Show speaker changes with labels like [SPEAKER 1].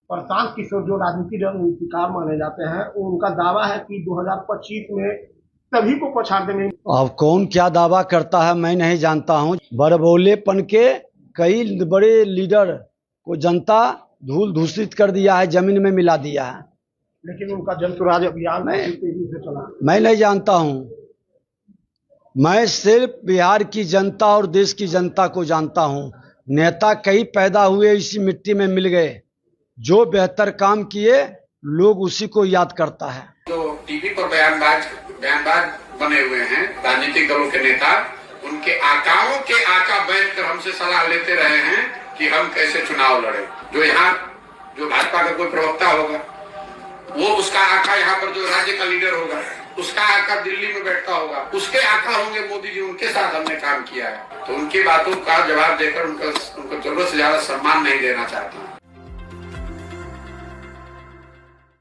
[SPEAKER 1] प्रशांत किशोर जो राजनीतिक रणनीतिकार माने जाते हैं, उनका दावा है कि 2025 में सभी को पछाड़ देंगे।
[SPEAKER 2] अब कौन क्या दावा करता है मैं नहीं जानता हूँ। बड़बोलेपन के कई बड़े लीडर को जनता धूल धूसित कर दिया है, जमीन में मिला दिया है।
[SPEAKER 1] लेकिन उनका जनसुराज अभियान तेजी से चला।
[SPEAKER 2] मैं नहीं जानता हूँ। मैं सिर्फ बिहार की जनता और देश की जनता को जानता हूँ। नेता कई पैदा हुए, इसी मिट्टी में मिल गए। जो बेहतर काम किए लोग उसी को याद करता है।
[SPEAKER 3] जो टीवी पर बयानबाज बने हुए हैं राजनीतिक दलों के नेता, उनके आकाओं के आका बैठकर हमसे सलाह लेते रहे हैं कि हम कैसे चुनाव लड़े। जो भाजपा का कोई प्रवक्ता होगा, वो उसका आका यहाँ पर जो राज्य का लीडर होगा, उसका आका दिल्ली में बैठता होगा, उसके आका होंगे मोदी जी, उनके साथ हमने काम किया है। तो उनकी बातों का जवाब देकर उनको जरूरत से ज्यादा सम्मान नहीं देना चाहता हूँ।